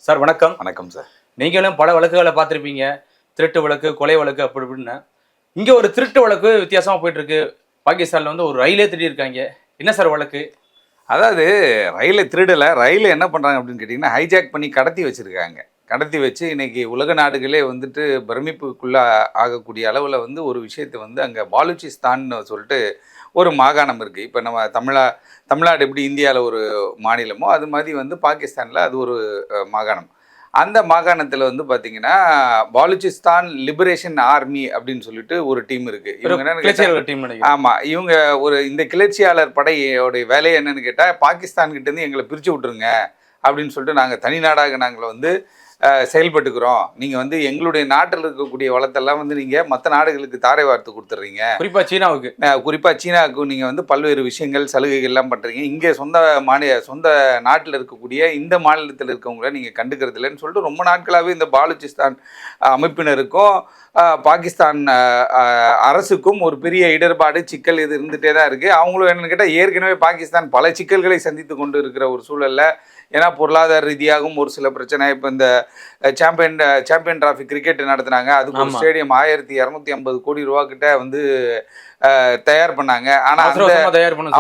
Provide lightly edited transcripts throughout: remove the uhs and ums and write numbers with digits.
Sir வணக்கம். வணக்கம் sir. நீங்களும் பல வழக்குகளை பார்த்துருப்பீங்க. திருட்டு வழக்கு, கொலை வழக்கு அப்படி இப்படின்னு. இங்கே ஒரு திருட்டு வழக்கு வித்தியாசமாக போயிட்டு இருக்கு. பாகிஸ்தானில் வந்து ஒரு ரயிலே திருடியிருக்காங்க. என்ன சார் வழக்கு? அதாவது ரயிலை திருடலை, ரயிலை என்ன பண்ணுறாங்க அப்படின்னு கேட்டிங்கன்னா, ஹைஜாக் பண்ணி கடத்தி வச்சுருக்காங்க. கடத்தி வச்சு இன்றைக்கி உலக நாடுகளே வந்துட்டு பிரமிப்புக்குள்ளே ஆகக்கூடிய அளவில் வந்து ஒரு விஷயத்தை வந்து அங்கே பாலுச்சிஸ்தான்னு சொல்லிட்டு ஒரு மாகாணம் இருக்குது. இப்போ நம்ம தமிழ்நாடு எப்படி இந்தியாவில் ஒரு மாநிலமோ அது மாதிரி வந்து பாகிஸ்தானில் அது ஒரு மாகாணம். அந்த மாகாணத்தில் வந்து பார்த்தீங்கன்னா பாலுச்சிஸ்தான் லிபரேஷன் ஆர்மி அப்படின்னு சொல்லிட்டு ஒரு டீம் இருக்குது. இவங்க என்னன்னு, ஆமாம், இவங்க இந்த கிளர்ச்சியாளர் படையோடைய வேலையை என்னன்னு கேட்டால், பாகிஸ்தான்கிட்டேருந்து எங்களை பிரித்து விட்டுருங்க அப்படின்னு சொல்லிட்டு நாங்கள் தனி நாடாக நாங்கள் வந்து செயல்பட்டுக்கிறோம். நீங்கள் வந்து எங்களுடைய நாட்டில் இருக்கக்கூடிய வளத்தெல்லாம் வந்து நீங்கள் மற்ற நாடுகளுக்கு தாரை வார்த்து கொடுத்துட்றீங்க. குறிப்பாக சீனாவுக்கு நீங்கள் வந்து பல்வேறு விஷயங்கள் சலுகைகள்லாம் பண்ணுறீங்க. இங்கே சொந்த நாட்டில் இருக்கக்கூடிய இந்த மாநிலத்தில் இருக்கவங்கள நீங்கள் கண்டுக்கிறது இல்லைன்னு சொல்லிட்டு ரொம்ப நாட்களாகவே இந்த பாலுச்சிஸ்தான் அமைப்பினருக்கும் பாகிஸ்தான் அரசுக்கும் ஒரு பெரிய இடர்பாடு சிக்கல் இது இருந்துகிட்டே தான் இருக்குது. அவங்களும் என்னென்னு கேட்டால், ஏற்கனவே பாகிஸ்தான் பல சிக்கல்களை சந்தித்து கொண்டு இருக்கிற ஒரு சூழலில், ஏன்னா பொருளாதார ரீதியாகவும் ஒரு சில பிரச்சனை. இப்போ இந்த சாம்பியன் டிராஃபி கிரிக்கெட் நடத்துனாங்க. அதுக்கு ஒரு ஸ்டேடியம் 1250 கோடி ரூபா கிட்ட வந்து தயார் பண்ணாங்க. ஆனால்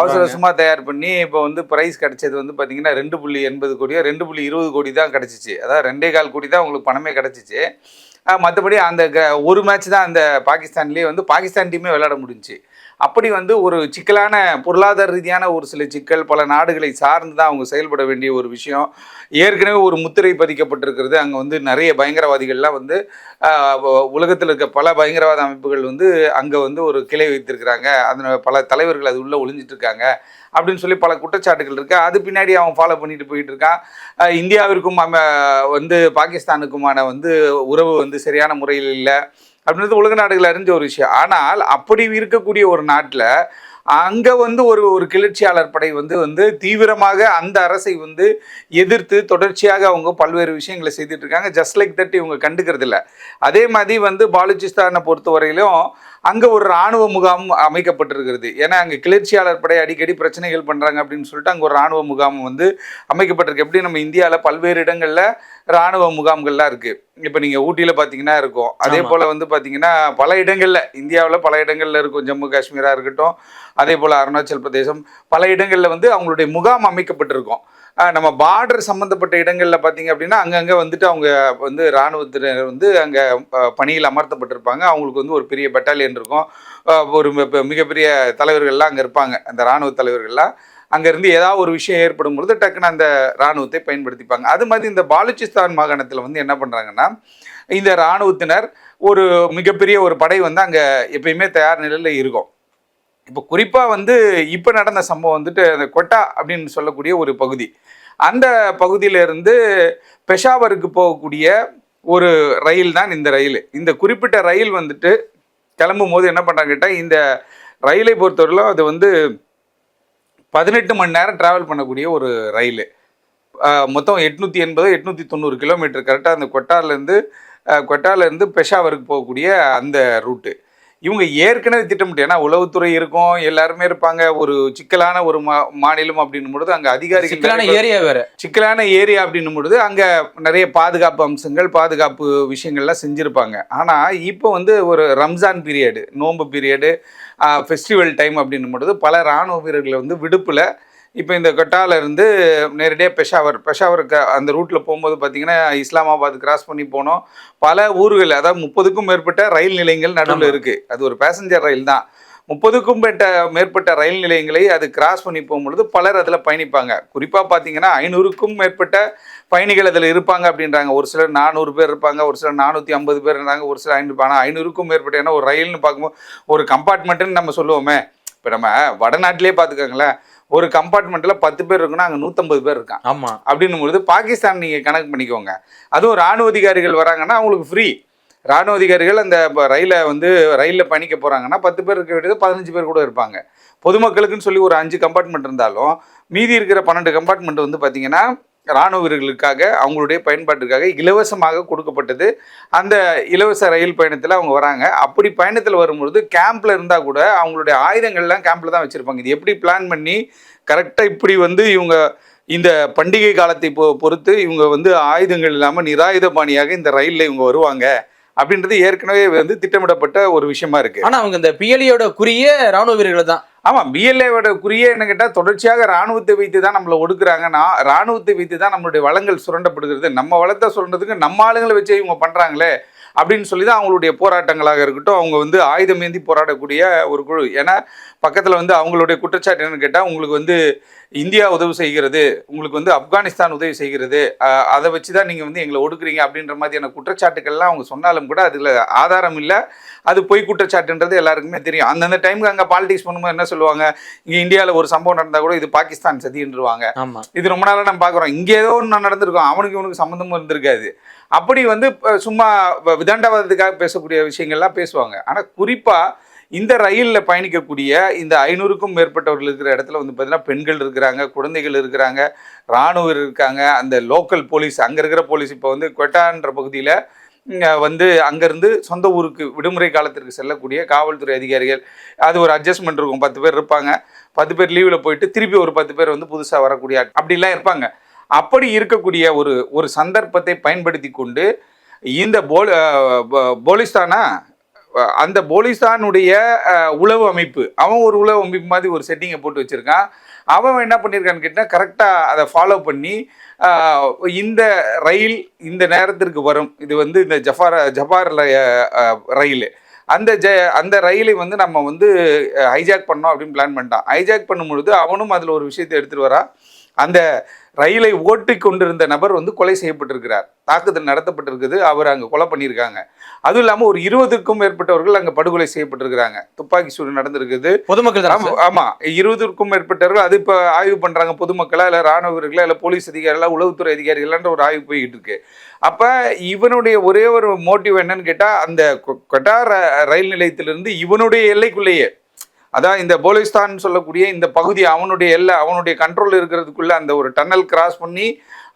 அவசரமாக தயார் பண்ணி இப்போ வந்து ப்ரைஸ் கிடைச்சது வந்து பார்த்தீங்கன்னா 2.80 கோடியோ 2.20 கோடி தான் கிடச்சிச்சு. அதாவது 2.25 கோடி தான் உங்களுக்கு பணமே கிடச்சிச்சு. மற்றபடி அந்த ஒரு மேட்ச் தான் அந்த பாகிஸ்தான்லேயே வந்து பாகிஸ்தான் டீமே விளையாட முடிஞ்சிச்சு. அப்படி வந்து ஒரு சிக்கலான பொருளாதார ரீதியான ஒரு சில சிக்கல், பல நாடுகளை சார்ந்து தான் அவங்க செயல்பட வேண்டிய ஒரு விஷயம். ஏற்கனவே ஒரு முத்திரை பதிக்கப்பட்டிருக்கிறது. அங்கே வந்து நிறைய பயங்கரவாதிகள்லாம் வந்து உலகத்தில் இருக்க பல பயங்கரவாத அமைப்புகள் வந்து அங்கே வந்து ஒரு கிளை வைத்திருக்கிறாங்க. அதில் பல தலைவர்கள் அது உள்ளே ஒளிஞ்சிட்டு இருக்காங்க அப்படின்னு சொல்லி பல குற்றச்சாட்டுகள் இருக்குது. அது பின்னாடி அவன் ஃபாலோ பண்ணிட்டு போயிட்டு இருக்கான். இந்தியாவிற்கும் வந்து பாகிஸ்தானுக்குமான வந்து உறவு வந்து சரியான முறையில் இல்லை அப்படின்றது உலக நாடுகள் அறிஞ்ச ஒரு விஷயம். ஆனால் அப்படி இருக்கக்கூடிய ஒரு நாட்டில் அங்கே வந்து ஒரு கிளர்ச்சியாளர் படை வந்து தீவிரமாக அந்த அரசை வந்து எதிர்த்து தொடர்ச்சியாக அவங்க பல்வேறு விஷயங்களை செய்துட்டு இருக்காங்க. ஜஸ்ட் லைக் தட் இவங்க கண்டுக்கிறது இல்லை. அதே மாதிரி வந்து பாலுச்சிஸ்தானை பொறுத்தவரையிலும் அங்கே ஒரு இராணுவ முகாம் அமைக்கப்பட்டிருக்கிறது. ஏன்னா அங்கே கிளர்ச்சியாளர் படை அடிக்கடி பிரச்சனைகள் பண்ணுறாங்க அப்படின்னு சொல்லிட்டு அங்கே ஒரு இராணுவ முகாம் வந்து அமைக்கப்பட்டிருக்கு. எப்படி நம்ம இந்தியாவில் பல்வேறு இடங்களில் இராணுவ முகாம்கள்லாம் இருக்குது. இப்போ நீங்கள் ஊட்டியில் பார்த்தீங்கன்னா இருக்கும். அதே போல் வந்து பார்த்தீங்கன்னா பல இடங்களில் இந்தியாவில் பல இடங்களில் இருக்கும். ஜம்மு காஷ்மீராக இருக்கட்டும், அதே போல் அருணாச்சல் பிரதேசம், பல இடங்களில் வந்து அவங்களுடைய முகாம் அமைக்கப்பட்டிருக்கும். நம்ம பார்டர் சம்மந்தப்பட்ட இடங்களில் பார்த்தீங்க அப்படின்னா அங்கங்கே வந்துட்டு அவங்க வந்து இராணுவத்தினர் வந்து அங்கே பணியில் அமர்த்தப்பட்டிருப்பாங்க. அவங்களுக்கு வந்து ஒரு பெரிய பெட்டாலியன் இருக்கும். ஒரு மிகப்பெரிய தலைவர்கள்லாம் அங்கே இருப்பாங்க. அந்த இராணுவ தலைவர்கள்லாம் அங்கேருந்து ஏதாவது ஒரு விஷயம் ஏற்படும் பொழுது டக்குன்னு அந்த இராணுவத்தை பயன்படுத்திப்பாங்க. அது மாதிரி இந்த பாலுச்சிஸ்தான் மாகாணத்தில் வந்து என்ன பண்ணுறாங்கன்னா, இந்த இராணுவத்தினர் ஒரு மிகப்பெரிய ஒரு படை வந்து அங்கே எப்பயுமே தயார் நிலையில் இருக்கும். இப்போ குறிப்பாக வந்து இப்போ நடந்த சம்பவம் வந்துட்டு அந்த கொட்டா அப்படின்னு சொல்லக்கூடிய ஒரு பகுதி. அந்த பகுதியிலேருந்து பெஷாவருக்கு போகக்கூடிய ஒரு ரயில் தான் இந்த ரயில். இந்த குறிப்பிட்ட ரயில் வந்துட்டு கிளம்பும் போது என்ன பண்ணுறாங்க கேட்டால், இந்த ரயிலை பொறுத்தவரையிலும் அது வந்து 18 மணி நேரம் ட்ராவல் பண்ணக்கூடிய ஒரு ரயில். மொத்தம் 880-890 கிலோமீட்டர் கரெக்டாக அந்த கொட்டாலேருந்து பெஷாவருக்கு போகக்கூடிய அந்த ரூட்டு. இவங்க ஏற்கனவே திட்டமிட்டு, ஏன்னா உளவுத்துறை இருக்கும், எல்லாருமே இருப்பாங்க. ஒரு சிக்கலான ஒரு மாநிலம் அப்படின்னும் பொழுது அங்கே அதிகாரிகள் சிக்கலான ஏரியா அப்படின்னும் பொழுது அங்கே நிறைய பாதுகாப்பு அம்சங்கள், பாதுகாப்பு விஷயங்கள்லாம் செஞ்சுருப்பாங்க. ஆனால் இப்போ வந்து ஒரு ரம்ஜான் பீரியடு, நோன்பு பீரியடு, ஃபெஸ்டிவல் டைம் அப்படின்னும் பொழுது பல இராணுவ வீரர்களை வந்து விடுப்பில் இப்போ இந்த கொட்டாலேருந்து நேரடியாக பெஷாவருக்கு அந்த ரூட்டில் போகும்போது பார்த்திங்கன்னா இஸ்லாமாபாத் கிராஸ் பண்ணி போனோம். பல ஊர்கள், அதாவது 30க்கும் மேற்பட்ட ரயில் நிலையங்கள் நடுவில் இருக்குது. அது ஒரு பேசஞ்சர் ரயில் தான். 30க்கும் மேற்பட்ட ரயில் நிலையங்களை அது கிராஸ் பண்ணி போகும்பொழுது பலர் அதில் பயணிப்பாங்க. குறிப்பாக பார்த்திங்கன்னா 500க்கும் மேற்பட்ட பயணிகள் அதில் இருப்பாங்க அப்படின்றாங்க. ஒரு சிலர் 400 பேர் இருப்பாங்க, ஒரு சிலர் 450 பேர் இருந்தாங்க, ஒரு சிலர் 500. ஆனால் 500க்கும் மேற்பட்ட, ஏன்னா ஒரு ரயில்னு பார்க்கும்போது ஒரு கம்பார்ட்மெண்ட்டுன்னு நம்ம சொல்லுவோமே. இப்போ நம்ம வடநாட்டிலே பார்த்துக்கோங்களேன், ஒரு கம்பார்ட்மெண்ட்டில் 10 பேர் இருக்குன்னா அங்கே 150 பேர் இருக்கான். ஆமாம். அப்படின்னும் பொழுது பாகிஸ்தான் நீங்கள் கணக்கு பண்ணிக்கோங்க. அதுவும் இராணுவ அதிகாரிகள் வராங்கன்னா அவங்களுக்கு ஃப்ரீ. இராணுவ அதிகாரிகள் அந்த ரயிலில் பயணிக்க போகிறாங்கன்னா 10 பேர் இருக்க வேண்டியது 15 பேர் கூட இருப்பாங்க. பொதுமக்களுக்குன்னு சொல்லி ஒரு 5 கம்பார்ட்மெண்ட் இருந்தாலும் மீதி இருக்கிற 12 கம்பார்ட்மெண்ட் வந்து பார்த்திங்கன்னா இராணுவ வீரர்களுக்காக, அவங்களுடைய பயன்பாட்டிற்காக இலவசமாக கொடுக்கப்பட்டது. அந்த இலவச ரயில் பயணத்தில் அவங்க வராங்க. அப்படி பயணத்தில் வரும்பொழுது கேம்பில் இருந்தால் கூட அவங்களுடைய ஆயுதங்கள்லாம் கேம்பில் தான் வச்சுருப்பாங்க. இது எப்படி பிளான் பண்ணி கரெக்டாக இப்படி வந்து இவங்க இந்த பண்டிகை காலத்தை பொறுத்து இவங்க வந்து ஆயுதங்கள் இல்லாமல் நிராயுதபாணியாக இந்த ரயிலில் இவங்க வருவாங்க அப்படின்றது ஏற்கனவே வந்து திட்டமிடப்பட்ட ஒரு விஷயமா இருக்கு. ஆனா அவங்க இந்த பிஎல்ஏயோட குறிய ராணுவ வீரர்கள் தான். ஆமா, பிஎல்ஏவோட குறிய என்ன கேட்டால் தொடர்ச்சியாக ராணுவத்தை வைத்து தான் நம்மளை ஒடுக்குறாங்கன்னா, ராணுவத்தை வைத்து தான் நம்மளுடைய வளங்கள் சுரண்டப்படுகிறது. நம்ம வளத்தை சுரண்டதுக்கு நம்ம ஆளுங்களை வச்சு இவங்க பண்றாங்களே அப்படின்னு சொல்லி தான் அவங்களுடைய போராட்டங்களாக இருக்கட்டும், அவங்க வந்து ஆயுதம் ஏந்தி போராடக்கூடிய ஒரு குழு. ஏன்னா பக்கத்தில் வந்து அவங்களுடைய குற்றச்சாட்டு என்னன்னு கேட்டால், உங்களுக்கு வந்து இந்தியா உதவி செய்கிறது, உங்களுக்கு வந்து ஆப்கானிஸ்தான் உதவி செய்கிறது, அதை வச்சு தான் நீங்கள் வந்து எங்களை ஒடுக்குறீங்க அப்படின்ற மாதிரியான குற்றச்சாட்டுக்கள்லாம் அவங்க சொன்னாலும் கூட அதில் ஆதாரம் இல்லை. அது பொய் குற்றச்சாட்டுன்றது எல்லாருக்குமே தெரியும். அந்தந்த டைமுக்கு அங்கே பாலிடிக்ஸ் பண்ணும்போது என்ன சொல்லுவாங்க, இங்கே இந்தியாவில் ஒரு சம்பவம் நடந்தால் கூட இது பாகிஸ்தான் சதின்றுவாங்க. இது ரொம்ப நாளாக நம்ம பார்க்குறோம். இங்கே ஏதோ ஒன்று நடந்திருக்கும், அவனுக்கு இவனுக்கு சம்மந்தமும் இருந்திருக்காது. அப்படி வந்து சும்மா விதண்டாவாதத்துக்காக பேசக்கூடிய விஷயங்கள்லாம் பேசுவாங்க. ஆனால் குறிப்பாக இந்த ரயிலில் பயணிக்கக்கூடிய இந்த 500க்கும் மேற்பட்டவர்கள் இருக்கிற இடத்துல வந்து பார்த்தீங்கன்னா பெண்கள் இருக்கிறாங்க, குழந்தைகள் இருக்கிறாங்க, இராணுவர் இருக்காங்க, அந்த லோக்கல் போலீஸ், அங்கே இருக்கிற போலீஸ் இப்போ வந்து கொட்டான்ற பகுதியில் வந்து அங்கேருந்து சொந்த ஊருக்கு விடுமுறை காலத்திற்கு செல்லக்கூடிய காவல்துறை அதிகாரிகள், அது ஒரு அட்ஜஸ்ட்மெண்ட் இருக்கும். 10 பேர் இருப்பாங்க, 10 பேர் லீவில் போயிட்டு திருப்பி ஒரு 10 பேர் வந்து புதுசாக வரக்கூடிய அப்படிலாம் இருப்பாங்க. அப்படி இருக்கக்கூடிய ஒரு சந்தர்ப்பத்தை பயன்படுத்தி கொண்டு இந்த போலிஸ்தானா அந்த போலிஸ்தானுடைய உளவு அமைப்பு, அவன் ஒரு உளவு அமைப்பு மாதிரி ஒரு செட்டிங்கை போட்டு வச்சுருக்கான். அவன் என்ன பண்ணியிருக்கான்னு கேட்டால் கரெக்டாக அதை ஃபாலோ பண்ணி இந்த ரயில் இந்த நேரத்திற்கு வரும், இது வந்து இந்த ஜபார் ரயில், அந்த ரயிலை வந்து நம்ம வந்து ஹைஜாக் பண்ணோம் அப்படின்னு பிளான் பண்ணிட்டான். ஹைஜாக் பண்ணும்பொழுது அவனும் அதில் ஒரு விஷயத்தை எடுத்துகிட்டு வரான். அந்த ரயிலை ஓட்டி கொண்டிருந்த நபர் வந்து கொலை செய்யப்பட்டிருக்கிறார், தாக்குதல் நடத்தப்பட்டிருக்குது, அவர் அங்கே கொலை பண்ணியிருக்காங்க. அதுவும் இல்லாமல் ஒரு 20க்கும் மேற்பட்டவர்கள் அங்கே படுகொலை செய்யப்பட்டிருக்கிறாங்க, துப்பாக்கி சூடு நடந்திருக்குது. பொதுமக்கள் ஆமாம், 20க்கும் மேற்பட்டவர்கள். அது இப்போ ஆய்வு பண்ணுறாங்க, பொதுமக்களா இல்லை ராணுவ வீரர்களா இல்லை போலீஸ் அதிகாரிகளா உளவுத்துறை அதிகாரிகளான்ற ஒரு ஆய்வு போய்கிட்டு இருக்கு. அப்போ இவனுடைய ஒரே ஒரு மோட்டிவ் என்னன்னு கேட்டால், அந்த கொட்டார் ரயில் நிலையத்திலிருந்து இவனுடைய எல்லைக்குள்ளேயே, அதான் இந்த போலிஸ்தான் சொல்லக்கூடிய இந்த பகுதி அவனுடைய எல்லை, அவனுடைய கண்ட்ரோல் இருக்கிறதுக்குள்ள அந்த ஒரு டன்னல் கிராஸ் பண்ணி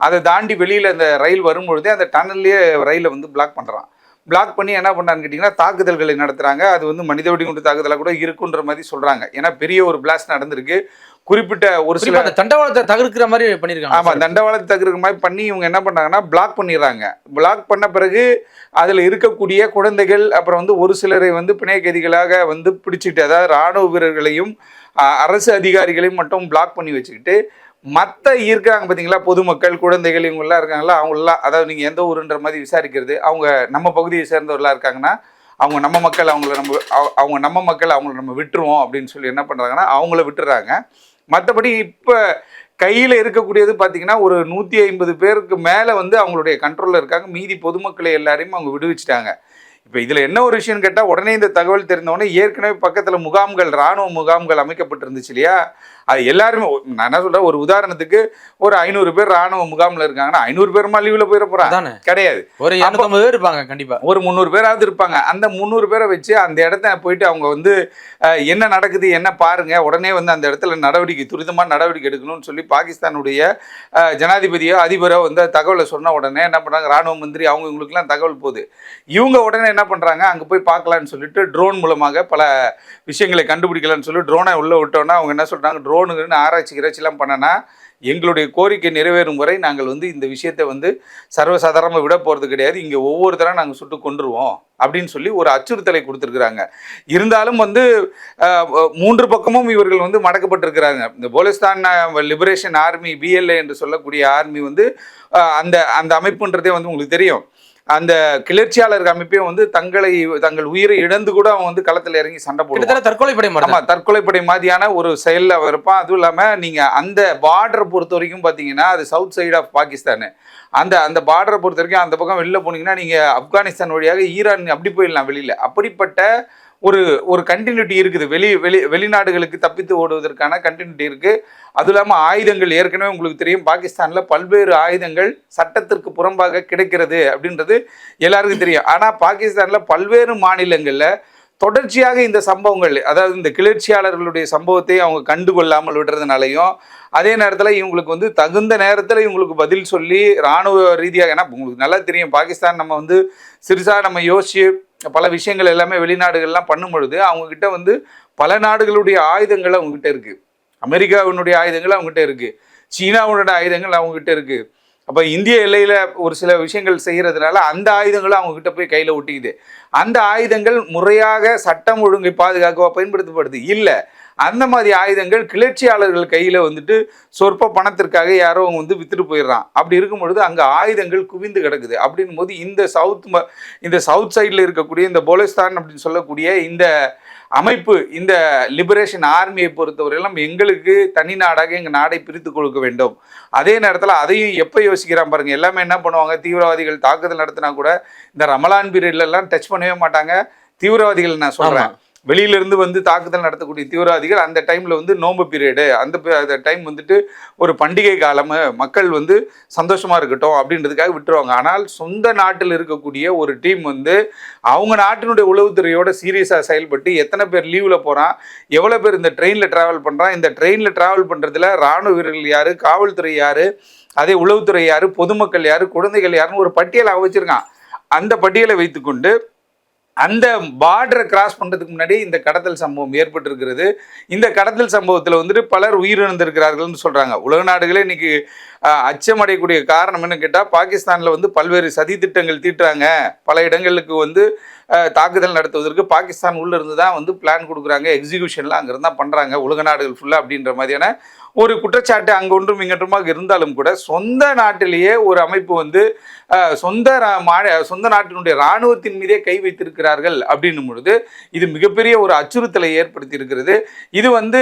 அதை தாண்டி வெளியில் அந்த ரயில் வரும்பொழுதே அந்த டன்னல்லையே ரயிலை வந்து பிளாக் பண்ணுறான். பிளாக் பண்ணி என்ன பண்ணான்னு கேட்டிங்கன்னா தாக்குதல்களை நடத்துகிறாங்க. அது வந்து மனித வெடிகுண்டு தாக்குதலாக கூட இருக்குன்ற மாதிரி சொல்கிறாங்க. ஏன்னா பெரிய ஒரு பிளாஸ்ட் நடந்திருக்கு. குறிப்பிட்ட ஒரு சில தண்டவாளத்தை தகர்க்கிற மாதிரி பண்ணியிருக்காங்க. ஆமாம், தண்டவாளத்தை தகர்க்கிற மாதிரி பண்ணி இவங்க என்ன பண்ணாங்கன்னா பிளாக் பண்ணிடுறாங்க. பிளாக் பண்ண பிறகு அதில் இருக்கக்கூடிய குழந்தைகள், அப்புறம் வந்து ஒரு சிலரை வந்து பிணை கைதிகளாக வந்து பிடிச்சிட்டு, அதாவது இராணுவ வீரர்களையும் அரசு அதிகாரிகளையும் மட்டும் பிளாக் பண்ணி வச்சுக்கிட்டு, மற்ற இருக்காங்க பார்த்தீங்களா, பொதுமக்கள், குழந்தைகள், இவங்கெல்லாம் இருக்காங்களா, அவங்களெலாம், அதாவது நீங்கள் எந்த ஊருன்ற மாதிரி விசாரிக்கிறது, அவங்க நம்ம பகுதியை சேர்ந்தவர்களாக இருக்காங்கன்னா அவங்க நம்ம மக்கள், அவங்கள நம்ம விட்டுருவோம் அப்படின்னு சொல்லி என்ன பண்ணுறாங்கன்னா அவங்கள விட்டுறாங்க. மற்றபடி இப்போ கையில் இருக்கக்கூடியது பார்த்தீங்கன்னா ஒரு 150 பேருக்கு மேலே வந்து அவங்களுடைய கண்ட்ரோலில் இருக்காங்க. மீதி பொதுமக்களை எல்லாரையும் அவங்க விடுவிச்சிட்டாங்க. இப்போ இதில் என்ன ஒரு விஷயம்னு கேட்டால், உடனே இந்த தகவல் தெரிந்தவொடனே ஏற்கனவே பக்கத்தில் முகாம்கள், இராணுவ முகாம்கள் அமைக்கப்பட்டிருந்துச்சு இல்லையா, அது எல்லாருமே, நான் என்ன சொல்கிறேன், ஒரு உதாரணத்துக்கு ஒரு 500 பேர் இராணுவ முகாமில் இருக்காங்கன்னா 500 பேருமா லீவில் போயிட போகிறாங்க? கிடையாது. ஒரு 250 பேர் இருப்பாங்க, கண்டிப்பாக ஒரு 300 பேராவது இருப்பாங்க. அந்த 300 பேரை வச்சு அந்த இடத்த போயிட்டு அவங்க வந்து என்ன நடக்குது என்ன பாருங்க, உடனே வந்து அந்த இடத்துல துரிதமான நடவடிக்கை எடுக்கணும்னு சொல்லி பாகிஸ்தானுடைய ஜனாதிபதியோ அதிபரோ வந்து தகவலை சொன்ன உடனே என்ன பண்ணுறாங்க, இராணுவ மந்திரி அவங்க இவங்களுக்குலாம் தகவல் போகுது. இவங்க உடனே என்ன பண்ணுறாங்க, அங்கே போய் பார்க்கலான்னு சொல்லிட்டு ட்ரோன் மூலமாக பல விஷயங்களை கண்டுபிடிக்கலான்னு சொல்லி ட்ரோனை உள்ளே விட்டோன்னா அவங்க என்ன சொல்கிறாங்க, ட்ரோனுக்குன்னு ஆராய்ச்சிலாம் பண்ணனா எங்களுடைய கோரிக்கை நிறைவேறும் வரை நாங்கள் வந்து இந்த விஷயத்தை வந்து சர்வசாதாரணமாக விட போகிறது கிடையாது, இங்கே ஒவ்வொருத்தரும் நாங்கள் சுட்டு கொண்டுருவோம் அப்படின்னு சொல்லி ஒரு அச்சுறுத்தலை கொடுத்துருக்குறாங்க. இருந்தாலும் வந்து 3 பக்கமும் இவர்கள் வந்து மடக்கப்பட்டிருக்கிறாங்க. இந்த போலிஸ்தான் லிபரேஷன் ஆர்மி, பிஎல்ஏ என்று சொல்லக்கூடிய ஆர்மி வந்து அந்த அமைப்புன்றதே வந்து உங்களுக்கு தெரியும். அந்த கிளர்ச்சியாளர் அமைப்பையும் வந்து தங்கள் உயிரை இழந்து கூட அவன் வந்து களத்தில் இறங்கி சண்டை போடுவான். தற்கொலைப்படை மாதிரியான ஒரு செயலில் இருப்பான். அதுவும் இல்லாமல் நீங்கள் அந்த பார்டரை பொறுத்த வரைக்கும் பார்த்தீங்கன்னா அது சவுத் சைடு ஆஃப் பாகிஸ்தான். அந்த பார்டரை பொறுத்த வரைக்கும் அந்த பக்கம் வெளில போனீங்கன்னா நீங்கள் ஆப்கானிஸ்தான் வழியாக ஈரான் அப்படி போயிடலாம் வெளியில். அப்படிப்பட்ட ஒரு கண்டினியூட்டி இருக்குது. வெளிநாடுகளுக்கு தப்பித்து ஓடுவதற்கான கண்டினியூட்டி இருக்குது. அதுவும் இல்லாமல் ஆயுதங்கள் ஏற்கனவே உங்களுக்கு தெரியும், பாகிஸ்தானில் பல்வேறு ஆயுதங்கள் சட்டத்திற்கு புறம்பாக கிடைக்கிறது அப்படின்றது எல்லாருக்கும் தெரியும். ஆனால் பாகிஸ்தானில் பல்வேறு மாநிலங்களில் தொடர்ச்சியாக இந்த சம்பவங்கள், அதாவது இந்த கிளர்ச்சியாளர்களுடைய சம்பவத்தை அவங்க கண்டுகொள்ளாமல் விடுறதுனாலையும், அதே நேரத்தில் இவங்களுக்கு வந்து தகுந்த நேரத்தில் இவங்களுக்கு பதில் சொல்லி இராணுவ ரீதியாக, ஏன்னா உங்களுக்கு நல்லா தெரியும் பாகிஸ்தான் நம்ம வந்து சிறுசாக நம்ம யோசிச்சு பல விஷயங்கள் எல்லாமே வெளிநாடுகள்லாம் பண்ணும் பொழுது அவங்கக்கிட்ட வந்து பல நாடுகளுடைய ஆயுதங்கள் அவங்ககிட்ட இருக்குது. அமெரிக்காவினுடைய ஆயுதங்கள் அவங்ககிட்ட இருக்குது, சீனாவோட ஆயுதங்கள் அவங்ககிட்ட இருக்கு. அப்போ இந்திய எல்லையில் ஒரு சில விஷயங்கள் செய்கிறதுனால அந்த ஆயுதங்களும் அவங்ககிட்ட போய் கையில் ஒட்டிக்குது. அந்த ஆயுதங்கள் முறையாக சட்டம் ஒழுங்கை பாதுகாக்க பயன்படுத்தப்படுது இல்லை. அந்த மாதிரி ஆயுதங்கள் கிளர்ச்சியாளர்கள் கையில் வந்துட்டு சொற்ப பணத்திற்காக யாரோ வந்து வித்துட்டு போயிடுறான். அப்படி இருக்கும் பொழுது அங்கே ஆயுதங்கள் குவிந்து கிடக்குது. அப்படின்னும் போது இந்த சவுத் சைடில் இருக்கக்கூடிய இந்த போலிஸ்தான் அப்படின்னு சொல்லக்கூடிய இந்த அமைப்பு, இந்த லிபரேஷன் ஆர்மியை பொறுத்தவரையெல்லாம் எங்களுக்கு தனி நாடாக எங்கள் நாடை பிரித்து கொடுக்க வேண்டும். அதே நேரத்தில் அதையும் எப்போ யோசிக்கிறான் பாருங்க. எல்லாமே என்ன பண்ணுவாங்க, தீவிரவாதிகள் தாக்குதல் நடத்தினா கூட இந்த ரமலான் பீரியட்லாம் டச் பண்ணவே மாட்டாங்க. தீவிரவாதிகள் நான் சொல்கிறேன், வெளியிலிருந்து வந்து தாக்குதல் நடத்தக்கூடிய தீவிரவாதிகள் அந்த டைமில் வந்து நோம்பு பீரியடு, அந்த டைம் வந்துட்டு ஒரு பண்டிகை காலம், மக்கள் வந்து சந்தோஷமாக இருக்கட்டும் அப்படின்றதுக்காக விட்டுருவாங்க. ஆனால் சொந்த நாட்டில் இருக்கக்கூடிய ஒரு டீம் வந்து அவங்க நாட்டினுடைய உளவுத்துறையோட சீரியஸாக செயல்பட்டு எத்தனை பேர் லீவில் போகிறான், எவ்வளோ பேர் இந்த ட்ரெயினில் ட்ராவல் பண்ணுறான், இந்த ட்ரெயினில் ட்ராவல் பண்ணுறதுல இராணுவ வீரர்கள் யார், காவல்துறை யார், அதே உளவுத்துறை யார், பொதுமக்கள் யார், குழந்தைகள் யாருன்னு ஒரு பட்டியலை வச்சுருக்கான். அந்த பட்டியலை வைத்துக்கொண்டு அந்த பார்டரை கிராஸ் பண்ணுறதுக்கு முன்னாடி இந்த கடத்தல் சம்பவம் ஏற்பட்டிருக்கிறது. இந்த கடத்தல் சம்பவத்தில் வந்துட்டு பலர் உயிரிழந்திருக்கிறார்கள்னு சொல்கிறாங்க. உலக நாடுகளே இன்னைக்கு அச்சமடையக்கூடிய காரணம் என்னன்னு கேட்டால், பாகிஸ்தானில் வந்து பல்வேறு சதி திட்டங்கள் தீட்டுறாங்க. பல இடங்களுக்கு வந்து தாக்குதல் நடத்துவதற்கு பாகிஸ்தான் உள்ளே இருந்து தான் வந்து பிளான் கொடுக்குறாங்க, எக்ஸிக்யூஷன்லாம் அங்கேருந்து தான் பண்ணுறாங்க உலக நாடுகள் ஃபுல்லாக அப்படின்ற மாதிரியான ஒரு குற்றச்சாட்டு அங்கே ஒன்றும் இங்கொன்றுமாக இருந்தாலும் கூட சொந்த நாட்டிலேயே ஒரு அமைப்பு வந்து சொந்த நாட்டினுடைய இராணுவத்தின் மீதே கை வைத்திருக்கிறார்கள் அப்படின்னும் பொழுது இது மிகப்பெரிய ஒரு அச்சுறுத்தலை ஏற்படுத்தி இருக்கிறது. இது வந்து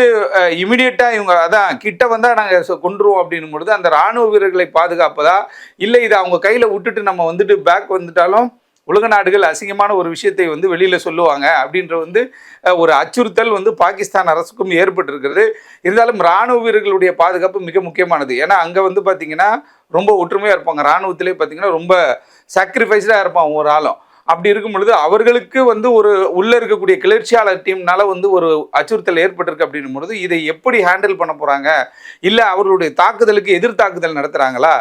இமிடியேட்டாக இவங்க அதான் கிட்ட வந்தால் நாங்கள் கொண்டுருவோம் அப்படின்னும் பொழுது அந்த இராணுவ வீரர்களை பாதுகாப்பதா இல்லை இதை அவங்க கையில் விட்டுட்டு நம்ம வந்துட்டு பேக் வந்துட்டாலும் உலக நாடுகள் அசிங்கமான ஒரு விஷயத்தை வந்து வெளியில் சொல்லுவாங்க அப்படின்ற வந்து ஒரு அச்சுறுத்தல் வந்து பாகிஸ்தான் அரசுக்கும் ஏற்பட்டிருக்கிறது. இருந்தாலும் இராணுவ வீரர்களுடைய பாதுகாப்பு மிக முக்கியமானது. ஏன்னா அங்கே வந்து பார்த்திங்கன்னா ரொம்ப ஒற்றுமையாக இருப்பாங்க. இராணுவத்திலே பார்த்திங்கன்னா ரொம்ப சாக்ரிஃபைஸ்டாக இருப்பான் ஒரு ஆளும். அப்படி இருக்கும் பொழுது அவர்களுக்கு வந்து ஒரு உள்ளே இருக்கக்கூடிய கிளர்ச்சியாளர் டீம்னால வந்து ஒரு அச்சுறுத்தல் ஏற்பட்டிருக்கு அப்படின்னும் பொழுது இதை எப்படி ஹேண்டில் பண்ண போகிறாங்க, இல்லை அவர்களுடைய தாக்குதலுக்கு எதிர் தாக்குதல் நடத்துகிறாங்களா?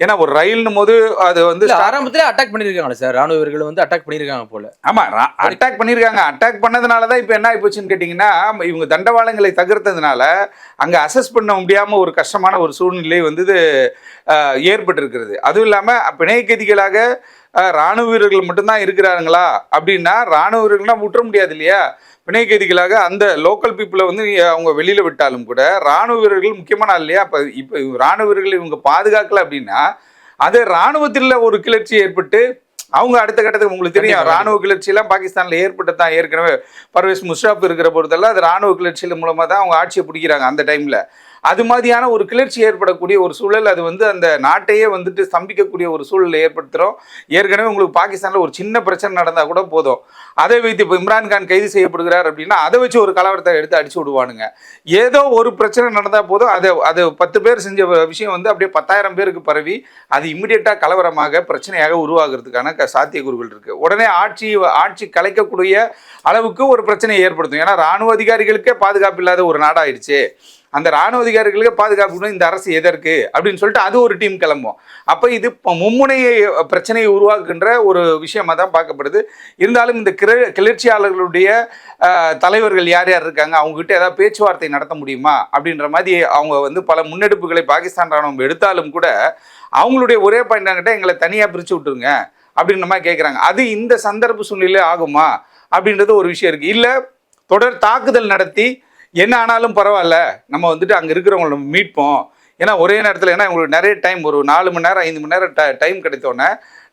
ஏன்னா ஒரு ரயில்னும் போது அது வந்து ஆரம்பத்திலே அட்டாக் பண்ணியிருக்காங்களே சார், ராணுவ வீரர்கள் வந்து அட்டாக் பண்ணியிருக்காங்க போல. ஆமாம், அட்டாக் பண்ணியிருக்காங்க. அட்டாக் பண்ணதுனால தான் இப்போ என்ன ஆகிப்போச்சுன்னு கேட்டிங்கன்னா, இவங்க தண்டவாளங்களை தகர்த்ததுனால அங்கே அசஸ் பண்ண முடியாமல் ஒரு கஷ்டமான ஒரு சூழ்நிலை வந்து ஏற்பட்டிருக்கிறது. அதுவும் இல்லாமல் பிணை கைதிகளாக இராணுவ வீரர்கள் மட்டும்தான் இருக்கிறாங்களா அப்படின்னா, இராணுவ வீரர்கள்னால் விட்டுற முடியாது இல்லையா. பிணை கைதிகளாக அந்த லோக்கல் பீப்புளை வந்து அவங்க வெளியில் விட்டாலும் கூட இராணுவ வீரர்கள் முக்கியமான ஆள் இல்லையா. இப்போ இராணுவ வீரர்கள் இவங்க பாதுகாக்கல அப்படின்னா அது இராணுவத்தில் ஒரு கிளர்ச்சி ஏற்பட்டு அவங்க அடுத்த கட்டத்துக்கு உங்களுக்கு தெரியும் ராணுவ கிளர்ச்சியெல்லாம் பாகிஸ்தானில் ஏற்பட்டதான். ஏற்கனவே பர்வேஸ் முஷாரஃப் இருக்கிற பொறுத்தெல்லாம் அது ராணுவ கிளர்ச்சியில் மூலமாக தான் அவங்க ஆட்சியை பிடிக்கிறாங்க அந்த டைமில். அது மாதிரியான ஒரு கிளர்ச்சி ஏற்படக்கூடிய ஒரு சூழல், அது வந்து அந்த நாட்டையே வந்துட்டு ஸ்தம்பிக்கக்கூடிய ஒரு சூழலை ஏற்படுத்துகிறோம். ஏற்கனவே உங்களுக்கு பாகிஸ்தானில் ஒரு சின்ன பிரச்சனை நடந்தால் கூட போதும், அதை வைத்து இப்போ இம்ரான்கான் கைது செய்யப்படுகிறார் அப்படின்னா அதை வச்சு ஒரு கலவரத்தை எடுத்து அடிச்சு விடுவானுங்க. ஏதோ ஒரு பிரச்சனை நடந்தால் போதும் அது 10 பேர் செஞ்ச விஷயம் வந்து அப்படியே 10,000 பேருக்கு பரவி அது இம்மிடியட்டாக கலவரமாக பிரச்சனையாக உருவாகிறதுக்கான சாத்தியக்கூறுகள் இருக்குது. உடனே ஆட்சி கலைக்கக்கூடிய அளவுக்கு ஒரு பிரச்சனையை ஏற்படுத்தும். ஏன்னா இராணுவ அதிகாரிகளுக்கே பாதுகாப்பு இல்லாத ஒரு நாடாயிடுச்சு. அந்த இராணுவ அதிகாரிகளுக்கு பாதுகாப்பு இந்த அரசு எதற்கு அப்படின்னு சொல்லிட்டு அது ஒரு டீம் கிளம்பும். அப்போ இது மும்முனை பிரச்சனையை உருவாக்குகின்ற ஒரு விஷயமாக தான் பார்க்கப்படுது. இருந்தாலும் இந்த கிளர்ச்சியாளர்களுடைய தலைவர்கள் யார் யார் இருக்காங்க, அவங்ககிட்ட ஏதாவது பேச்சுவார்த்தை நடத்த முடியுமா அப்படின்ற மாதிரி அவங்க வந்து பல முன்னெடுப்புகளை பாகிஸ்தான் ராணுவம் எடுத்தாலும் கூட அவங்களுடைய ஒரே பாயிண்ட் என்கிட்ட எங்களை தனியாக பிரித்து விட்டுருங்க அப்படின்ற மாதிரி கேட்குறாங்க. அது இந்த சந்தர்ப்ப சூழ்நிலை ஆகுமா அப்படின்றது ஒரு விஷயம் இருக்குது. இல்லை தொடர் தாக்குதல் நடத்தி என்ன ஆனாலும் பரவாயில்ல, நம்ம வந்துட்டு அங்கே இருக்கிறவங்கள நம்ம மீட்போம். ஏன்னா ஒரே நேரத்தில் ஏன்னா உங்களுக்கு நிறைய டைம் ஒரு 4 மணி நேரம் 5 மணி நேரம் டைம் கிடைத்தோன்னே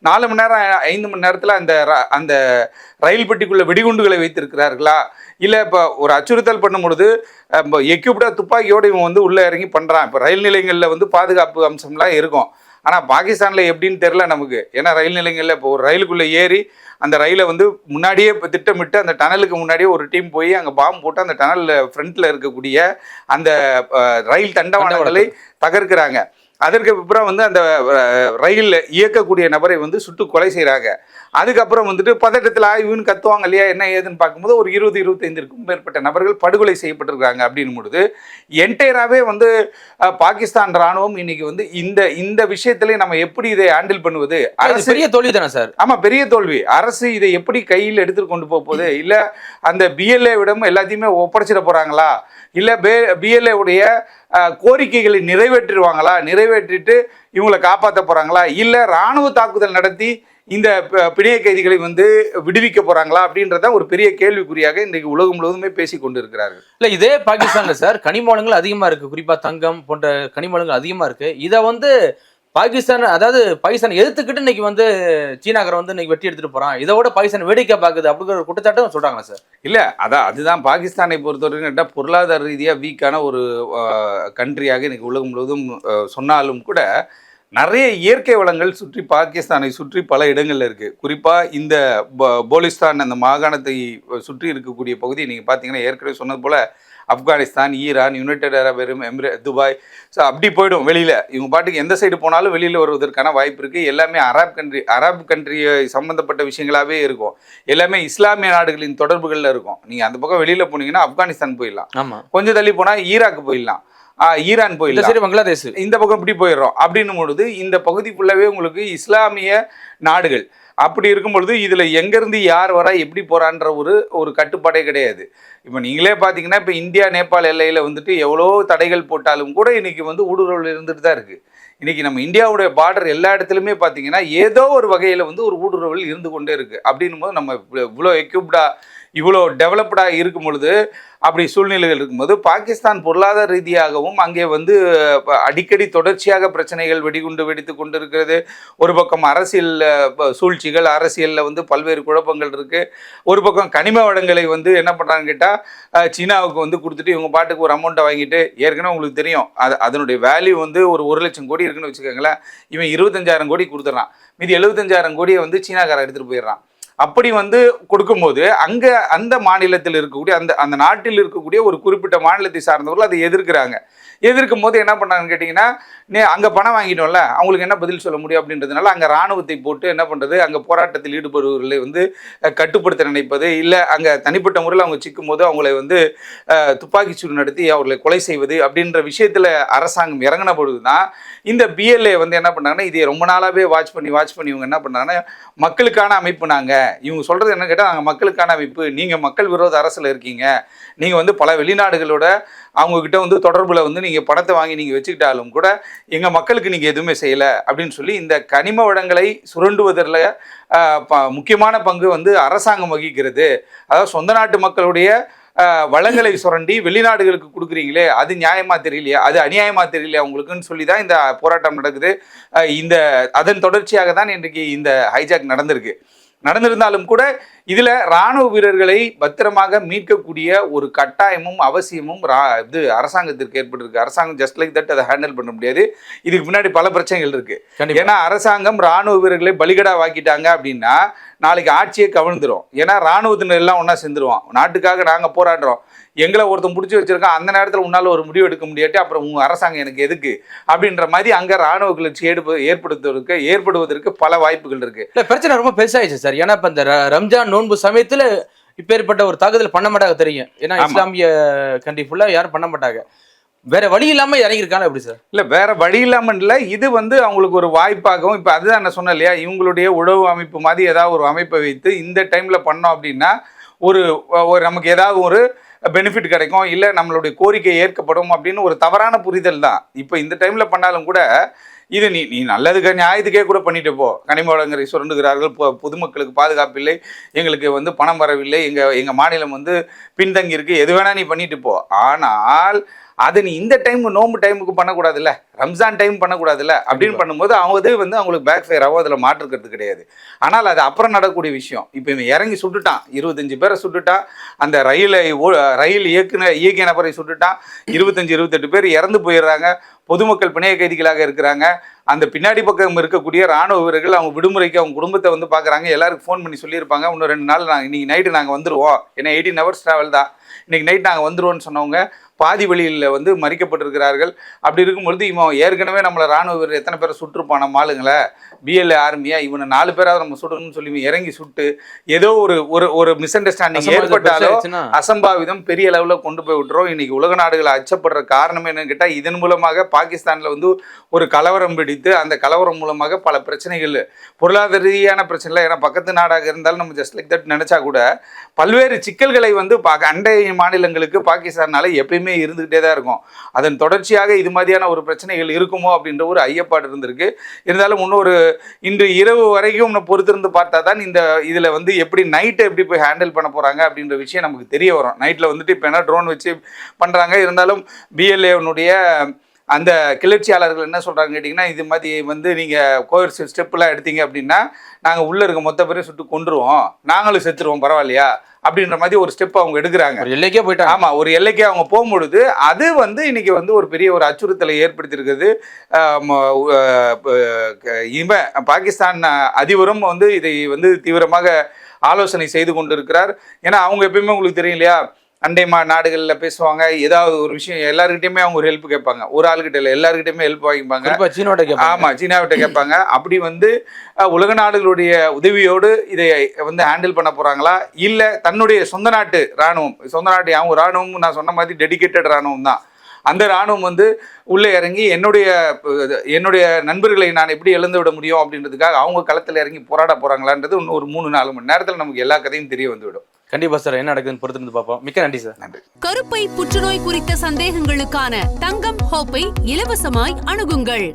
4 மணி நேரம் 5 மணி நேரத்தில் அந்த ரயில் பெட்டிக்குள்ளே வெடிகுண்டுகளை வைத்திருக்கிறார்களா, இல்லை இப்போ ஒரு அச்சுறுத்தல் பண்ணும் பொழுது எக்யூப்டாக துப்பாக்கியோடு இவன் வந்து உள்ளே இறங்கி பண்ணுறான். இப்போ ரயில் நிலையங்களில் வந்து பாதுகாப்பு அம்சம்லாம் இருக்கும். ஆனால் பாகிஸ்தானில் எப்படின்னு தெரில நமக்கு. ஏன்னா ரயில் நிலையங்களில் இப்போ ஒரு ரயிலுக்குள்ளே ஏறி அந்த ரயிலை வந்து முன்னாடியே திட்டமிட்டு அந்த டனலுக்கு முன்னாடியே ஒரு டீம் போய் அங்கே பாம்பு போட்டு அந்த டனலில் ஃப்ரண்ட்டில் இருக்கக்கூடிய அந்த ரயில் தண்டவாளங்களை தகர்க்கிறாங்க. அதற்கு அப்புறம் வந்து அந்த ரயிலில் இயக்கக்கூடிய நபரை வந்து சுட்டு கொலை செய்கிறாங்க. அதுக்கப்புறம் வந்துட்டு பதட்டத்தில் ஆய்வுன்னு கத்துவாங்க இல்லையா, என்ன ஏதுன்னு பார்க்கும்போது ஒரு 20-25க்கும் மேற்பட்ட நபர்கள் படுகொலை செய்யப்பட்டிருக்காங்க அப்படின்னும் பொழுது என்டையராகவே வந்து பாகிஸ்தான் ராணுவம் இன்னைக்கு வந்து இந்த இந்த விஷயத்திலே நம்ம எப்படி இதை ஹேண்டில் பண்ணுவது, அரசு பெரிய தோல்வி தானே சார்? ஆமா, பெரிய தோல்வி. அரசு இதை எப்படி கையில் எடுத்துட்டு கொண்டு போகுது, இல்ல அந்த பிஎல்ஏ விடம் எல்லாத்தையுமே ஒப்படைச்சிட போறாங்களா, இல்ல பிஎல்ஏ உடைய கோரிக்கைகளை நிறைவேற்றிடுவாங்களா, நிறைவேற்றிட்டு இவங்களை காப்பாற்ற போறாங்களா, இல்ல ராணுவ தாக்குதல் நடத்தி இந்த பிணைய கைதிகளை வந்து விடுவிக்க போறாங்களா அப்படின்றத ஒரு பெரிய கேள்விக்குறியாக இன்றைக்கு உலகம் முழுவதுமே பேசி கொண்டு இருக்கிறார்கள். இல்ல இதே பாகிஸ்தான்ல சார் கனிம வளங்கள் அதிகமா இருக்கு, குறிப்பா தங்கம் போன்ற கனிம வளங்கள் அதிகமா இருக்கு. இதை வந்து பாகிஸ்தான், அதாவது பாகிஸ்தான் எதிர்த்துக்கிட்டு இன்னைக்கு வந்து சீனாக்காரன் வந்து இன்னைக்கு வெட்டி எடுத்துட்டு போறான், இதோட பாகிஸ்தான் வேடிக்கை பார்க்குது அப்படிங்கிற ஒரு குற்றச்சாட்டும் சொல்றாங்களா சார்? இல்ல அதுதான் பாகிஸ்தானை பொறுத்தவரைக்கும் கேட்டால் பொருளாதார ரீதியாக வீக்கான ஒரு கண்ட்ரியாக இன்னைக்கு உலகம் முழுவதும் சொன்னாலும் கூட நிறைய இயற்கை வளங்கள் சுற்றி பாகிஸ்தானை சுற்றி பல இடங்கள்ல இருக்கு. குறிப்பா இந்த போலிஸ்தான் அந்த மாகாணத்தை சுற்றி இருக்கக்கூடிய பகுதி நீங்க பாத்தீங்கன்னா ஏற்கனவே சொன்னது போல Afghanistan, Iran, United Arab Emirate, Dubai, so அப்படி போயிடும் வெளியில். இவங்க பாட்டுக்கு எந்த சைடு போனாலும் வெளியில் வருவதற்கான வாய்ப்பு இருக்குது. எல்லாமே அரப் கண்ட்ரி சம்மந்தப்பட்ட விஷயங்களாகவே இருக்கும். எல்லாமே இஸ்லாமிய நாடுகளின் தொடர்புகளில் இருக்கும். நீங்கள் அந்த பக்கம் வெளியில் போனீங்கன்னா ஆப்கானிஸ்தான் போயிடலாம், ஆமாம், கொஞ்சம் தள்ளி போனால் ஈராக் போயிடலாம், ஈரான் போயிடலாம், சரி பங்களாதேஷ், இந்த பக்கம் இப்படி போயிடுறோம். அப்படின்னும் பொழுது இந்த பகுதி ஃபுல்லாகவே உங்களுக்கு இஸ்லாமிய நாடுகள். அப்படி இருக்கும் பொழுது இதில் எங்கேருந்து யார் வரா எப்படி போகிறான்ற ஒரு கட்டுப்பாடே கிடையாது. இப்போ நீங்களே பார்த்தீங்கன்னா இப்போ இந்தியா நேபாள் எல்லையில் வந்துட்டு எவ்வளோ தடைகள் போட்டாலும் கூட இன்றைக்கி வந்து ஊடுருவல் இருந்துட்டு தான் இருக்குது. இன்றைக்கி நம்ம இந்தியாவுடைய பார்டர் எல்லா இடத்துலையுமே பார்த்தீங்கன்னா ஏதோ ஒரு வகையில் வந்து ஒரு ஊடுருவல் இருந்து கொண்டே இருக்குது. அப்படின்னும் போது நம்ம இவ்வளோ எக்யூப்டாக இவ்வளோ டெவலப்டாக இருக்கும் பொழுது, அப்படி சூழ்நிலைகள் இருக்கும்போது பாகிஸ்தான் பொருளாதார ரீதியாகவும் அங்கே வந்து அடிக்கடி தொடர்ச்சியாக பிரச்சனைகள் வெடிகுண்டு வெடித்து கொண்டு இருக்கிறது. ஒரு பக்கம் அரசியல் சூழ்ச்சிகள், அரசியலில் வந்து பல்வேறு குழப்பங்கள் இருக்குது. ஒரு பக்கம் கனிம வளங்களை வந்து என்ன பண்ணுறாங்கன்னு கேட்டால் சீனாவுக்கு வந்து கொடுத்துட்டு இவங்க பாட்டுக்கு ஒரு அமௌண்ட்டை வாங்கிட்டு, ஏற்கனவே உங்களுக்கு தெரியும் அதனுடைய வேல்யூ வந்து ஒரு 1 லட்சம் கோடி இருக்குன்னு வச்சுக்கோங்களேன். இவன் 25,000 கோடி கொடுத்துட்றான், மீதி 75,000 கோடியை வந்து சீனாக்காரன் எடுத்துகிட்டு போயிடுறான். அப்படி வந்து கொடுக்கும்போது அங்கே அந்த மாநிலத்தில் இருக்கக்கூடிய அந்த நாட்டில் இருக்கக்கூடிய ஒரு குறிப்பிட்ட மாநிலத்தை சார்ந்தவர்கள் அதை எதிர்க்கும் போது என்ன பண்ணாங்கன்னு கேட்டிங்கன்னா, அங்கே பணம் வாங்கிட்டோம்ல, அவங்களுக்கு என்ன பதில் சொல்ல முடியும் அப்படின்றதுனால அங்கே இராணுவத்தை போட்டு என்ன பண்ணுறது, அங்கே போராட்டத்தில் ஈடுபடுவர்களை வந்து கட்டுப்படுத்த நினைப்பது, இல்லை அங்கே தனிப்பட்ட முறையில் அவங்க சிக்கும் போது அவங்களை வந்து துப்பாக்கிச்சூடு நடத்தி அவர்களை கொலை செய்வது அப்படின்ற விஷயத்தில் அரசாங்கம் இறங்கின பொழுது தான் இந்த பிஎல்ஏ வந்து என்ன பண்ணாங்கன்னா, இதை ரொம்ப நாளாகவே வாட்ச் பண்ணி இவங்க என்ன பண்ணாங்கன்னா, மக்களுக்கான அமைப்பு நாங்கள், இவங்க சொல்கிறது என்ன கேட்டால் நாங்கள் மக்களுக்கான அமைப்பு, நீங்கள் மக்கள் விரோத அரசில் இருக்கீங்க, நீங்கள் வந்து பல வெளிநாடுகளோட அவங்கக்கிட்ட வந்து தொடர்பில் வந்து நீங்கள் பணத்தை வாங்கி நீங்கள் வச்சுக்கிட்டாலும் கூட எங்கள் மக்களுக்கு நீங்கள் எதுவுமே செய்யலை அப்படின்னு சொல்லி இந்த கனிம வளங்களை சுரண்டுவதில் முக்கியமான பங்கு வந்து அரசாங்கம் வகிக்கிறது. அதாவது சொந்த நாட்டு மக்களுடைய வளங்களை சுரண்டி வெளிநாடுகளுக்கு கொடுக்குறீங்களே, அது நியாயமாக தெரியலையா, அது அநியாயமாக தெரியலையா உங்களுக்குன்னு சொல்லி தான் இந்த போராட்டம் நடக்குது. அதன் தொடர்ச்சியாக தான் இன்றைக்கு இந்த ஹைஜாக் நடந்திருந்தாலும் கூட இதில் இராணுவ வீரர்களை பத்திரமாக மீட்கக்கூடிய ஒரு கட்டாயமும் அவசியமும் இது அரசாங்கத்திற்கு ஏற்பட்டிருக்கு. அரசாங்கம் ஜஸ்ட் லைக் தட் அதை ஹேண்டில் பண்ண முடியாது. இதுக்கு முன்னாடி பல பிரச்சனைகள் இருக்கு. ஏன்னா அரசாங்கம் இராணுவ வீரர்களை பலிகடா வாக்கிட்டாங்க அப்படின்னா நாளைக்கு ஆட்சியை கவிழ்ந்துரும். ஏன்னா இராணுவத்தினர் எல்லாம் ஒன்றா சேர்ந்துருவான், நாட்டுக்காக நாங்கள் போராடுறோம், எங்களை ஒருத்தன் பிடிச்சி வச்சிருக்கான், அந்த நேரத்தில் உன்னால் ஒரு முடிவு எடுக்க முடியாட்டி அப்புறம் உங்கள் அரசாங்கம் எனக்கு எதுக்கு அப்படின்ற மாதிரி அங்கே இராணுவ கிளர்ச்சி ஏற்படுவதற்கு பல வாய்ப்புகள் இருக்கு. இல்லை பிரச்சனை ரொம்ப பெருசாயிடுச்சு சார். ஏன்னா இப்போ இந்த ரம்ஜான் நோன்பு சமயத்தில் இப்பேற்பட்ட ஒரு தாக்குதல் பண்ண மாட்டாங்க தெரியும். ஏன்னா இஸ்லாமிய கண்ட்ரி ஃபுல்லாக யாரும் பண்ண மாட்டாங்க. வேற வழி இல்லாமல் இறங்கியிருக்காங்க எப்படி சார்? இல்லை வேற வழி இல்லாமல் இல்லை, இது வந்து அவங்களுக்கு ஒரு வாய்ப்பாகவும், இப்போ அதுதான் நான் சொன்னேன் இல்லையா, இவங்களுடைய உளவு அமைப்பு மாதிரி ஏதாவது ஒரு அமைப்பை வைத்து இந்த டைமில் பண்ணோம் அப்படின்னா ஒரு நமக்கு ஏதாவது ஒரு பெனிஃபிட் கிடைக்கும், இல்லை நம்மளுடைய கோரிக்கை ஏற்கப்படும் அப்படின்னு ஒரு தவறான புரிதல் தான். இப்போ இந்த டைமில் பண்ணாலும் கூட இது நீ நல்லதுக்கு நியாயத்துக்கே கூட பண்ணிட்டு போ, கனிம வளங்களை சுரண்டுகிறார்கள், பொதுமக்களுக்கு பாதுகாப்பு இல்லை, எங்களுக்கு வந்து பணம் வரவில்லை, எங்கள் மாநிலம் வந்து பின்தங்கி இருக்கு, எது வேணா நீ பண்ணிட்டு போ. ஆனால் அது நீ இந்த டைம் நோம்பு டைமுக்கு பண்ணக்கூடாதுல்ல, ரம்ஜான் டைம் பண்ணக்கூடாதுல்ல அப்படின்னு பண்ணும்போது வந்து அவங்களுக்கு பேக் ஃபயர் ஆகும், அதில் மாற்றுக்கிறது கிடையாது. ஆனால் அது அப்புறம் நடக்கக்கூடிய விஷயம். இப்போ இவன் இறங்கி சுட்டுட்டான், 25 பேரை சுட்டுட்டான், அந்த ரயில் இயக்கிய நபரை சுட்டுட்டான், 25-28 பேர் இறந்து போயிடுறாங்க, பொதுமக்கள் பிணைய கைதிகளாக இருக்கிறாங்க. அந்த பின்னாடி பக்கம் இருக்கக்கூடிய ராணுவ வீரர்கள் அவங்க விடுமுறைக்கு அவங்க குடும்பத்தை வந்து பார்க்குறாங்க, எல்லாருக்கும் ஃபோன் பண்ணி சொல்லியிருப்பாங்க, இன்னும் 2 நாள் இன்னைக்கு நைட்டு நாங்கள் வந்துடுவோம், ஏன்னா 18 ஹவர்ஸ் ட்ராவல் தான், இன்னைக்கு நைட் நாங்கள் வந்துடுவோம்னு சொன்னவங்க பாதி வழியில் வந்து மறிக்கப்பட்டிருக்கிறார்கள். அப்படி இருக்கும்பொழுது இவன் ஏற்கனவே நம்மளை ராணுவ வீரர் எத்தனை பேரை சுற்றுப்பான ஆளுங்களை பிஎல்ஏ ஆர்மியா இவனை 4 பேராவது நம்ம சுடணும்னு சொல்லி இறங்கி சுட்டு ஏதோ ஒரு மிஸ் அண்டர்ஸ்டாண்டிங் ஏற்பட்டாலோ அசம்பாவிதம் பெரிய அளவில் கொண்டு போய் விட்டுறோம். இன்னைக்கு உலக நாடுகளை அச்சப்படுற காரணம் என்னன்னு கேட்டால் இதன் மூலமாக பாகிஸ்தானில் வந்து ஒரு கலவரம் பிடித்து அந்த கலவரம் மூலமாக பல பிரச்சனைகள் பொருளாதார ரீதியான பிரச்சனை. ஏன்னா பக்கத்து நாடாக இருந்தாலும் நம்ம ஜஸ்ட் லைக் தட் நினைச்சா கூட பல்வேறு சிக்கல்களை வந்து அண்டை மாநிலங்களுக்கு பாகிஸ்தானால எப்பயுமே இருந்துகிட்டே தான் இருக்கும். அதன் தொடர்ச்சியாக இது மாதிரியான ஒரு பிரச்சனைகள் இருக்குமோ அப்படின்ற ஒரு ஐயப்பாடு இருந்திருக்கு. இருந்தாலும் இன்னொரு இன்று இரவு வரைக்கும் பொறுத்திருந்து பார்த்தா தான் இந்த இதில் வந்து எப்படி நைட்டை எப்படி போய் ஹேண்டில் பண்ண போகிறாங்க அப்படின்ற விஷயம் நமக்கு தெரிய வரும். நைட்டில் வந்துட்டு இப்போ என்ன ட்ரோன் வச்சு பண்ணுறாங்க. இருந்தாலும் பிஎல்ஏனுடைய அந்த கிளர்ச்சியாளர்கள் என்ன சொல்கிறாங்க கேட்டிங்கன்னா, இது மாதிரி வந்து நீங்கள் கோர்ஸ் ஸ்டெப்லாம் எடுத்தீங்க அப்படின்னா நாங்கள் உள்ளே இருக்க மொத்த பேரையும் சுட்டு கொண்டுருவோம், நாங்களும் செத்துருவோம், பரவாயில்லையா அப்படின்ற மாதிரி ஒரு ஸ்டெப் அவங்க எடுக்கிறாங்க. எல்லைக்கே போயிட்டாங்க. ஆமாம், ஒரு எல்லைக்கே அவங்க போகும்பொழுது அது வந்து இன்னைக்கு வந்து ஒரு பெரிய ஒரு அச்சுறுத்தலை ஏற்படுத்தியிருக்குது. பாகிஸ்தான் அதிபரும் வந்து இதை வந்து தீவிரமாக ஆலோசனை செய்து கொண்டு இருக்கிறார். ஏன்னா அவங்க எப்பயுமே உங்களுக்கு தெரியும் இல்லையா, அண்டை நாடுகளில் பேசுவாங்க, ஏதாவது ஒரு விஷயம் எல்லாருக்கிட்டையுமே அவங்க ஒரு ஹெல்ப் கேட்பாங்க. ஒரு ஆளுகிட்ட இல்லை, எல்லாருக்கிட்டையுமே ஹெல்ப் வாங்கிப்பாங்க. சீனாவிட்ட ஆமாம், சீனாவிட்ட கேட்பாங்க. அப்படி வந்து உலக நாடுகளுடைய உதவியோடு இதை வந்து ஹேண்டில் பண்ண போகிறாங்களா, இல்லை தன்னுடைய சொந்த நாட்டு இராணுவம், சொந்த நாட்டு அவங்க இராணுவம் நான் சொன்ன மாதிரி டெடிகேட்டட் இராணுவம் தான், அந்த இராணுவம் வந்து உள்ளே இறங்கி என்னுடைய நண்பர்களை நான் எப்படி இழந்து விட முடியும் அப்படின்றதுக்காக அவங்க களத்தில் இறங்கி போராட போகிறாங்களான்றது இன்னும் ஒரு 3-4 மணி நேரத்தில் நமக்கு எல்லா கதையும் தெரிய வந்துவிடும். கண்டிப்பா சார், என்ன நடக்குதுன்னு பொறுத்திருந்து பார்ப்போம். மிக்க நன்றி சார். நன்றி. கருப்பை புற்றுநோய் குறித்த சந்தேகங்களுக்கான தங்கம் ஹோப்பை இலவசமாய் அணுகுங்கள்.